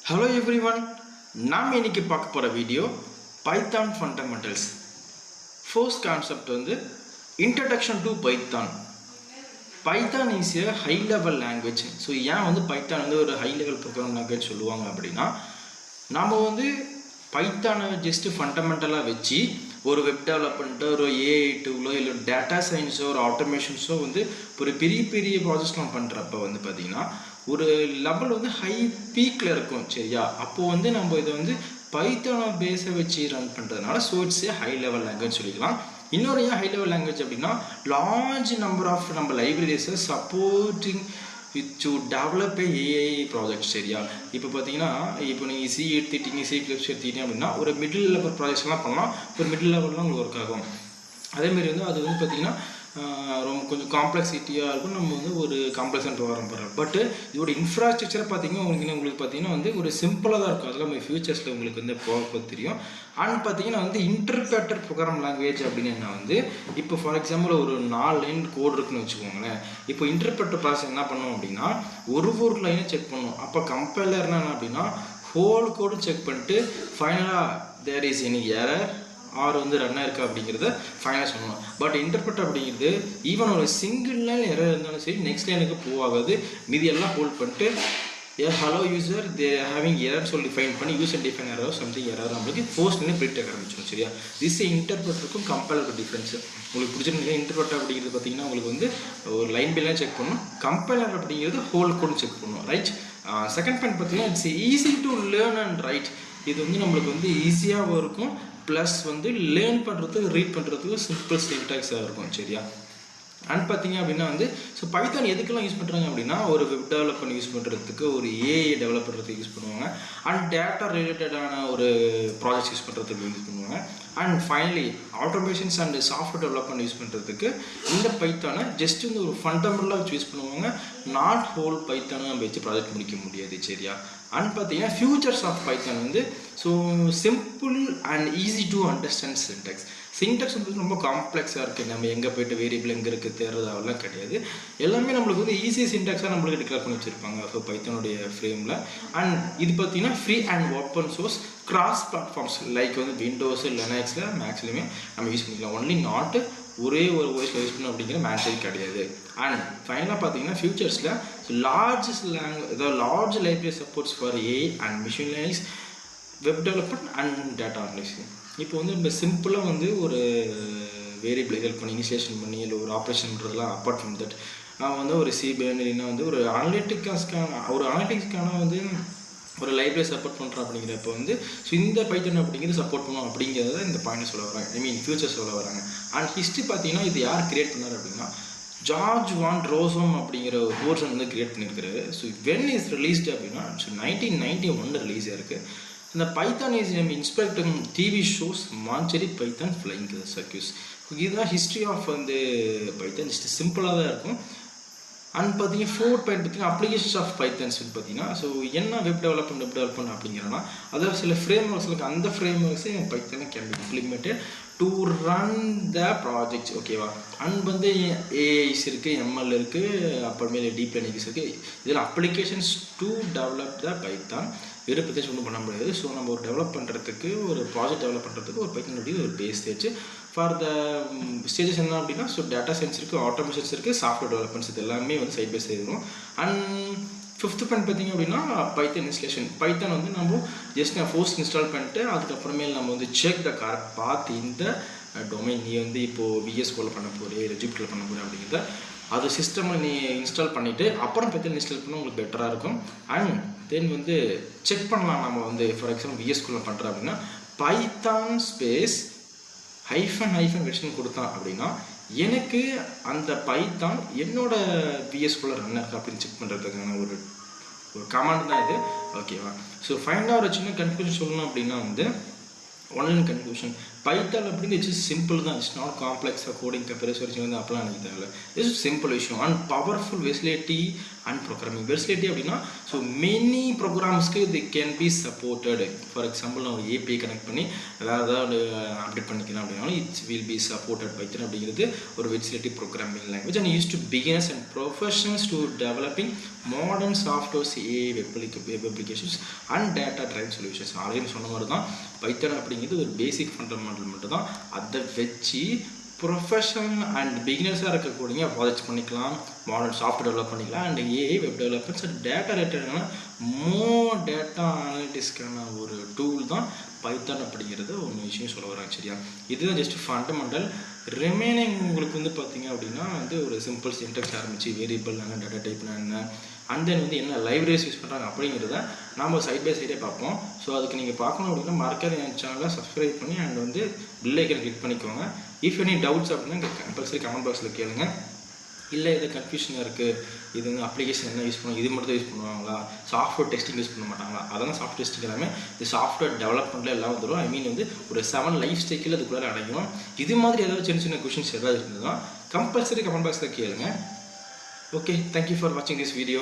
Hello everyone, நாம் இன்னைக்கு பார்க்க போற video Python fundamentals. First concept வந்து introduction to Python. Python is a high level language. So ஏன் வந்து Python வந்து ஒரு high level program language சொல்லுவாங்க அப்படின்னா நாம வந்து Python just ஃபண்டமெண்டலா வெச்சி ஒரு வெப் டெவலப்மென்ட் ஒரு AI டூலோ இல்ல டேட்டா சயின்ஸோ ஒரு ஆட்டோமேஷன்ஸோ வந்து ஒரு பெரிய ப்ராஜெக்ட்ஸ்லாம் பண்றப்ப வந்து பாத்தீங்கன்னா ஒரு லெவல் வந்து ஹை பீக்ல இருக்கும் சரியா அப்போ வந்து நம்ம இத வந்து பைத்தான பேஸ வச்சு ரன் பண்றதுனால so it's a high level language சொல்லிக்கலாம் இன்னொரு ஏன் high level language அப்படினா large number of நம்ம libraries supporting to develop a AI project சரியா இப்போ பாத்தீங்கன்னா இப்போ நீங்க C எடுத்துட்டீங்க C++ எடுத்துட்டீங்க அப்படினா ஒரு மிடில் லெவல் ப்ராஜெக்ட்ஸ்லாம் பண்ணலாம் ஒரு மிடில் லெவல்ல உங்களுக்கு வர்க் ஆகும் அதே மாதிரி வந்து அது வந்து பாத்தீங்கன்னா ரொம்ப கொஞ்சம் காம்ப்ளெக்சிட்டியா இருக்கும் நம்ம வந்து ஒரு காம்ப்ளெக்ஸான ப்ரோகிராம் பண்றோம் பட் இதோட இன்ஃப்ராஸ்ட்ரக்சர் பாத்தீங்கன்னா உங்களுக்கு பாத்தீங்கன்னா வந்து ஒரு சிம்பிளா தான் இருக்கும் அதெல்லாம் ஃபியூச்சர்ஸ்ல உங்களுக்கு வந்து போக தெரியும் அண்ட் பாத்தீங்கன்னா வந்து இன்டர்பிரட்டர் ப்ரோகிராம் லாங்குவேஜ் அப்படினா என்ன வந்து இப்போ ஃபார் எக்ஸாம்பிள் ஒரு 4 லைன் கோட் இருக்குன்னு வெச்சுக்கோங்களே இப்போ இன்டர்பிரட்டர் ப்ராசஸ் என்ன பண்ணும் அப்படினா ஒரு லைனை செக் பண்ணும் அப்ப கம்பைலர்னா என்ன அப்படினா ஹோல் கோட் செக் பண்ணிட்டு ஃபைனலா there is any error or வந்து ரன் ஆயிருக்கா அப்படிங்கறத ஃபைனலா சொல்லணும் பட் இன்டர்பிரட்டர் அப்படிங்கிறது ஈவன் ஒரு சிங்கிள் லைன் எரர் இருந்தாலும் சரி நெக்ஸ்ட் லைனுக்கு போகாது மீதி எல்லாம் ஹோல்ட் பண்ணிட்டு hello user they are having error so define பண்ணி user define error something error நமக்கு ஃபர்ஸ்ட் லைன் பிரிண்ட் ஆக ஆரம்பிச்சிடும் சரியா this இன்டர்பிரட்டருக்கும் கம்பைலருக்கு டிஃபரன்ஸ் உங்களுக்கு புரிஞ்சிருந்தா இன்டர்பிரட்டர் அப்படிங்கிறது பாத்தீங்கன்னா உங்களுக்கு வந்து ஒரு லைன் பை லைன் செக் பண்ணனும் கம்பைலர் அப்படிங்கிறது ஹோல் கோட் செக் பண்ணனும் ரைட் செகண்ட் பாயிண்ட் பாத்தீங்கன்னா it's easy to learn and right இது வந்து நமக்கு வந்து ஈஸியாவும் இருக்கும் ப்ளஸ் வந்து லேர்ன் பண்றதுக்கு ரீட் பண்றதுக்கு சிம்பிள் சின்டாக்ஸா இருக்கும் சரியா அண்ட் பாத்தீங்க அப்படினா வந்து சோ பைத்தான் எதுக்கெல்லாம் யூஸ் பண்றாங்க அப்படினா ஒரு வெப் டெவலப்மென்ட் யூஸ் பண்றதுக்கு ஒரு AI டெவலப் பண்றதுக்கு யூஸ் பண்ணுவாங்க அண்ட் டேட்டா ரிலேட்டடான ஒரு ப்ராஜெக்ட்ஸ் யூஸ் பண்றதுக்கு யூஸ் பண்ணுவாங்க and finally automations and software development use பண்றதுக்கு இந்த பைத்தானை ஜஸ்ட் வந்து ஒரு ஃபண்டமெண்டலா யூஸ் பண்ணுவாங்க நாட் ஹோல் பைத்தானை நம்ம வெச்சு ப்ராஜெக்ட் முடிக்க முடியாது சரியா அண்ட் பாத்தீங்கன்னா ஃபியூச்சர்ஸ் ஆஃப் பைத்தான் வந்து so simple and easy to understand syntax syntax வந்து ரொம்ப காம்ப்ளெக்ஸா இருக்கு நம்ம எங்க போய்ட்டு வேரியபிள் எங்க இருக்கு தேர்றதெல்லாம் கிடையாது எல்லாமே நமக்கு வந்து ஈஸி சின்டாக்ஸா நமக்கு டிக்ளேர் பண்ணி வச்சிருப்பாங்க சோ பைத்தானோட ஃப்ரேம்ல அண்ட் இது பாத்தீங்கன்னா free and open source cross platforms like வந்து விண்டோஸ் லினக்ஸ்ல மேக்ஸ்லயுமே நம்ம யூஸ் பண்ணிக்கலாம் ஒன்லி நாட் ஒரே ஒரு வாய்ஸ்ல யூஸ் பண்ணனும் அப்படிங்கிற மேண்டேட்டரி கிடையாது அண்ட் ஃபைனலா பாத்தீங்கன்னா ஃபியூச்சர்ஸ்ல large library supports for AI and machine learning web development and data analysis இப்போ வந்து நம்ம சிம்பிளா வந்து ஒரு வேரியபிள் ஹெல்ப் பண்ணி இனிஷியேஷன் பண்ணி இல்ல ஒரு ஆபரேஷன் பண்றதெல்லாம் அபார்ட் ஃப்ரம் தட் நான் வந்து ஒரு C பைனரினா வந்து ஒரு அனலிட்டிக்ஸ்க்கான வந்து ஒரு லைப்ரரி சப்போர்ட் பண்றோம் அப்படிங்கறப்ப வந்து சோ இந்த பைத்தான் அப்படிங்கிறது சப்போர்ட் பண்ணும் அப்படிங்கறத இந்த பாயிண்ட் சொல்ல வராங்க ஐ மீன் ஃபியூச்சர் சொல்ல வராங்க அண்ட் ஹிஸ்டரி பாத்தீங்கன்னா இது யார் கிரியேட் பண்ணாரு அப்படினா ஜார்ஜ் வான் ரோசம் அப்படிங்கிற ஒரு வெர்ஷன் வந்து கிரியேட் பண்ணிருக்காரு சோ when is released அப்படினா 1991 ரிலீஸ் ஆயிருக்கு இந்த Python is inspecting TV shows மான்செரி பைத்தான் ஃப்ளையிங் சர்க்கியூஸ் இதுதான் ஹிஸ்டரி ஆஃப் வந்து பைத்தான் ஜஸ்ட் சிம்பிளா தான் இருக்கும் அண்ட் பாத்தீங்கன்னா ஃபோர்த் பாயிண்ட் பாத்தீங்கன்னா அப்ளிகேஷன்ஸ் ஆஃப் பைத்தான்ஸ் பாத்தீங்கன்னா சோ என்ன வெப் டெவலப்மென்ட் அப்படிங்கறனா அத சில ஃப்ரேம்வொர்க்ஸ் இருக்கு அந்த frameworks Python can be implemented to run the project ஓகேவா அண்ட் வந்து AIs இருக்கு ML இருக்கு அப்புறமேல டீப் லேர்னிங் இருக்கு இதெல்லாம் applications to develop the Python வேற பத்தி ஒன்றும் பண்ண முடியாது சோ நம்ம ஒரு டெவலப் பண்றதுக்கு ஒரு ப்ராஜெக்ட் டெவலப் பண்றதுக்கு ஒரு பைத்தானோட ஒரு base stage for the stages என்ன அப்படினா சோ டேட்டா சயின்ஸ் இருக்கு ஆட்டோமேஷன்ஸ் இருக்கு சாஃப்ட்வேர் டெவலப்மென்ட்ஸ் இதெல்லாம் வந்து சைடு பை சைடு வரும் அண்ட் ஃபிஃப்த் பாயிண்ட் பாத்தீங்க அப்படினா பைத்தான் இன்ஸ்டாலேஷன் பைத்தான் வந்து நம்ம ஜஸ்ட் ஃபர்ஸ்ட் இன்ஸ்டால் பண்ணிட்டு அதுக்கு அப்புறமே நம்ம வந்து செக் த கரெக்ட் பாத் இந்த டொமைன் நீ வந்து இப்போ VS Code பண்ண போறே இல்ல Jupyter பண்ண போறே அப்படிங்கறத அது சிஸ்டம்ல நீ இன்ஸ்டால் பண்ணிட்டு அப்புறம் பைத்தான் இன்ஸ்டால் பண்ணா உங்களுக்கு பெட்டரா இருக்கும் அண்ட் தென் வந்து செக் பண்ணலாம் நம்ம வந்து ஃபார் எக்ஸாம்பிள் VS Code பண்றோம் அப்படினா பைத்தான் ஸ்பேஸ் ஹைஃபன் வெர்ஷன் கொடுத்தான் அப்படினா எனக்கு அந்த பைத்தான் என்னோட VS Code ரன் ஆகுது அப்படி செக் பண்றதுக்கான ஒரு கமாண்ட் தான் இது ஓகேவா சோ ஃபைனலா ஒரு சின்ன கன்க்ளூஷன் சொல்லணும் அப்படினா வந்து ஒன்லைன் கன்க்ளூஷன் பைத்தான் அப்படிங்கிறது சிம்பிள் தான் இட்ஸ் நாட் காம்ப்ளெக்ஸா கோடிங் பெப்பரேஸ் வச்சு வந்து அப்ளை பண்ணிக்க தேவையில்ல இட்ஸ் சிம்பிள் விஷயம் அண்ட் பவர்ஃபுல் வெர்சிலிட்டி அண்ட் ப்ரோக்ராமிங். வெர்சிலிட்டி அப்படின்னா ஸோ மெனி ப்ரோக்ராம்ஸ்க்கு இது can be supported. For example நான் ஒரு ஏபிஐ கனெக்ட் பண்ணி வேறு ஏதாவது அப்டேட் பண்ணிக்கலாம் அப்படின்னாலும் it's will be supported. Python அப்படிங்கிறது ஒரு versatility programming language and use to beginners and professionals to developing modern softwares, web applications and data drive solutions. Already சொன்ன மாதிரி தான் பைத்தான் அப்படிங்கிறது ஒரு பேசிக் ஃபண்டமெண்டல் மட்டும் தான். அதை வச்சு ப்ரொஃபஷனல் அண்ட் பிகினர்ஸாக இருக்கக்கூடிய ப்ராஜெக்ட்ஸ் பண்ணிக்கலாம், மாடர்ன் சாஃப்ட்வேர் டெவலப் பண்ணிக்கலாம் and AI web developments and data ரிலேட்டடான மோர் டேட்டா அனாலிட்டிக்ஸ்க்கான ஒரு டூல் தான் பைத்தான் அப்படிங்கிறது ஒரு விஷயம் சொல்ல வராங்க. சரியா, இதுதான் ஜஸ்ட் ஃபண்டமெண்டல். ரிமைனிங் உங்களுக்கு வந்து பார்த்தீங்க அப்படின்னா வந்து ஒரு சிம்பிள் சின்டெக்ஸ் ஆரம்பிச்சு வேரியபிள் என்ன, டேட்டா டைப்னா என்ன, அண்ட் தென் வந்து என்ன லைப்ரரிஸ் யூஸ் பண்ணுறாங்க அப்படிங்கிறத நம்ம சைட் பை சைடே பார்ப்போம். ஸோ அதுக்கு நீங்கள் பார்க்கணும் அப்படின்னா மறக்காத என் சேனலை சப்ஸ்கிரைப் பண்ணி அண்ட் வந்து பெல் ஐக்கன் கிளிக் பண்ணிக்கோங்க. இஃப் எனி டவுட்ஸ் அப்படின்னா கம்பல்சரி கமெண்ட் பாக்ஸில் கேளுங்க. இல்லை இது கன்ஃபியூஷனாக இருக்குது, இது வந்து அப்ளிகேஷன் என்ன யூஸ் பண்ணுவோம், இது மட்டும் தான் யூஸ் பண்ணுவாங்களா, சாஃப்ட்வேர் டெஸ்டிங் யூஸ் பண்ண மாட்டாங்களா, அதெல்லாம் சாஃப்ட்வேர் டெஸ்டிங் எல்லாமே இது சாஃப்ட்வேர் டெவலப்மெண்ட்டில் எல்லாம் வந்துடும். ஐ மீன் வந்து ஒரு 7 லைஃப் சைக்கிள் அதுக்குள்ளே அடையும். இது மாதிரி ஏதாவது சின்ன சின்ன கொஷின்ஸ் ஏதாவது இருந்ததுன்னா கம்பல்சரி கமெண்ட் பாக்ஸில் கேளுங்க. Okay, thank you for watching this video.